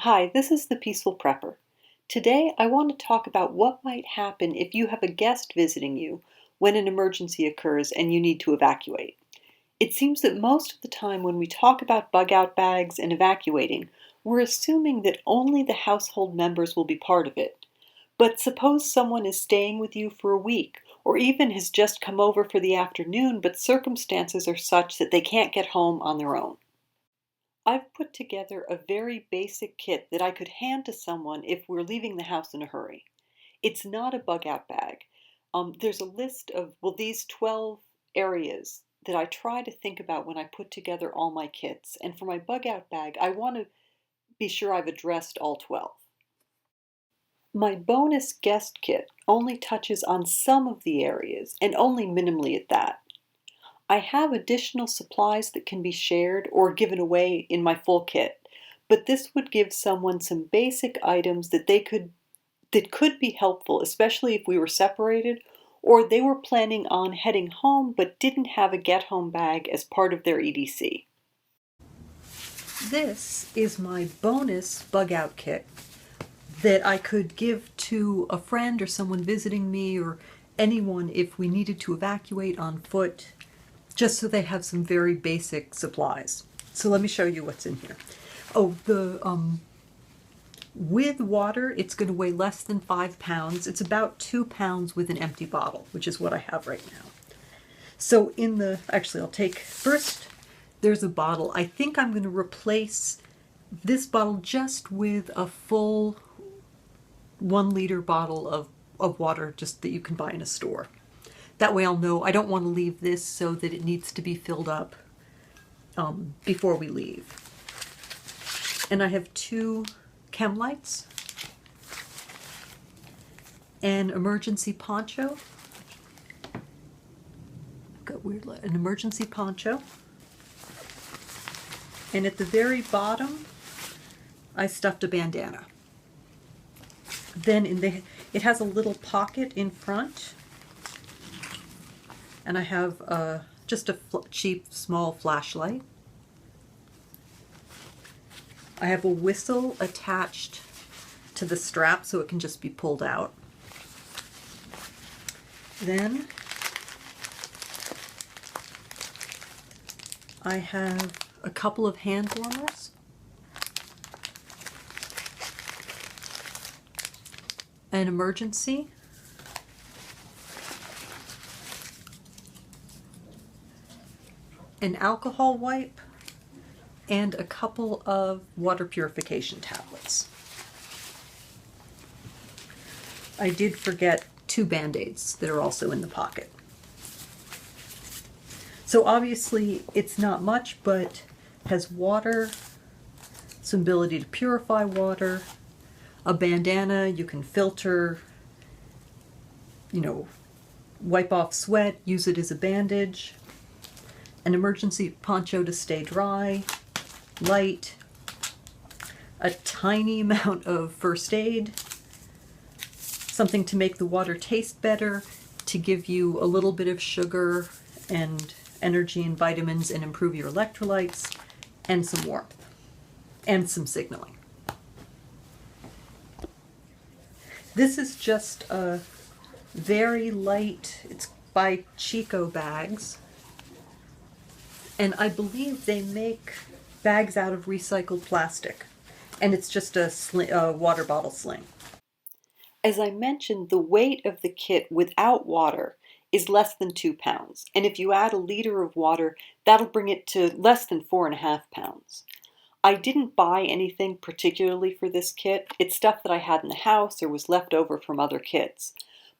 Hi, this is the Peaceful Prepper. Today I want to talk about what might happen if you have a guest visiting you when an emergency occurs and you need to evacuate. It seems that most of the time when we talk about bug out bags and evacuating, we're assuming that only the household members will be part of it. But suppose someone is staying with you for a week, or even has just come over for the afternoon, but circumstances are such that they can't get home on their own. I've put together a very basic kit that I could hand to someone if we're leaving the house in a hurry. It's not a bug out bag. There's a list of, these 12 areas that I try to think about when I put together all my kits. And for my bug out bag, I want to be sure I've addressed all 12. My bonus guest kit only touches on some of the areas, and only minimally at that. I have additional supplies that can be shared or given away in my full kit, but this would give someone some basic items that could be helpful, especially if we were separated or they were planning on heading home but didn't have a get-home bag as part of their EDC. This is my bonus bug out kit that I could give to a friend or someone visiting me or anyone if we needed to evacuate on foot, just so they have some very basic supplies. So let me show you what's in here. Oh, with water, it's going to weigh less than 5 pounds. It's about 2 pounds with an empty bottle, which is what I have right now. So actually I'll take, first there's a bottle. I think I'm going to replace this bottle just with a full 1 liter bottle of water just that you can buy in a store. That way I'll know I don't want to leave this so that it needs to be filled up before we leave. And I have 2 chem lights, an emergency poncho, an emergency poncho, and at the very bottom I stuffed a bandana. Then it has a little pocket in front, and I have just a cheap small flashlight. I have a whistle attached to the strap so it can just be pulled out. Then I have a couple of hand warmers, an emergency, an alcohol wipe, and a couple of water purification tablets. I did forget 2 Band-Aids that are also in the pocket. So obviously it's not much, but has water, some ability to purify water, a bandana, you can filter, wipe off sweat, use it as a bandage, an emergency poncho to stay dry, light, a tiny amount of first aid, something to make the water taste better, to give you a little bit of sugar and energy and vitamins and improve your electrolytes, and some warmth, and some signaling. This is just a very light, it's by Chico Bags, and I believe they make bags out of recycled plastic, and it's just a water bottle sling. As I mentioned, the weight of the kit without water is less than 2 pounds, and if you add a liter of water, that'll bring it to less than 4.5 pounds. I didn't buy anything particularly for this kit. It's stuff that I had in the house or was left over from other kits.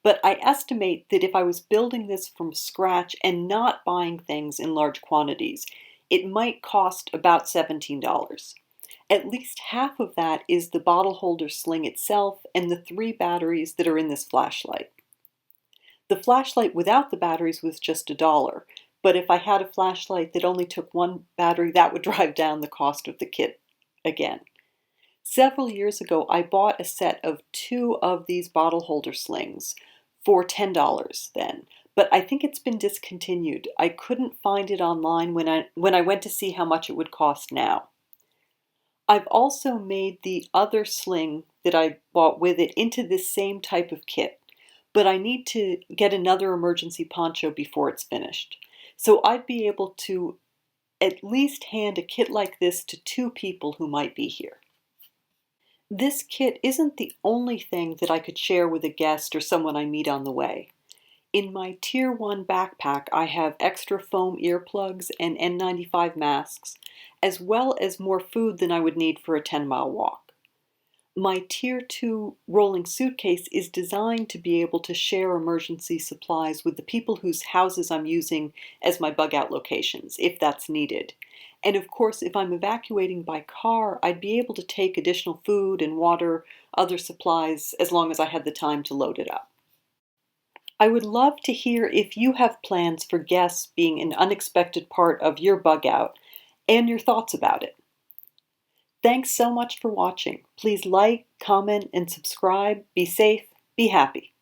But I estimate that if I was building this from scratch and not buying things in large quantities, it might cost about $17. At least half of that is the bottle holder sling itself and the 3 batteries that are in this flashlight. The flashlight without the batteries was just $1, but if I had a flashlight that only took 1 battery, that would drive down the cost of the kit again. Several years ago, I bought a set of 2 of these bottle holder slings for $10 then, but I think it's been discontinued. I couldn't find it online when I went to see how much it would cost now. I've also made the other sling that I bought with it into this same type of kit, but I need to get another emergency poncho before it's finished. So I'd be able to at least hand a kit like this to 2 people who might be here. This kit isn't the only thing that I could share with a guest or someone I meet on the way. In my Tier 1 backpack, I have extra foam earplugs and N95 masks, as well as more food than I would need for a 10-mile walk. My Tier 2 rolling suitcase is designed to be able to share emergency supplies with the people whose houses I'm using as my bug-out locations, if that's needed. And of course, if I'm evacuating by car, I'd be able to take additional food and water, other supplies, as long as I had the time to load it up. I would love to hear if you have plans for guests being an unexpected part of your bug-out and your thoughts about it. Thanks so much for watching. Please like, comment, and subscribe. Be safe, be happy.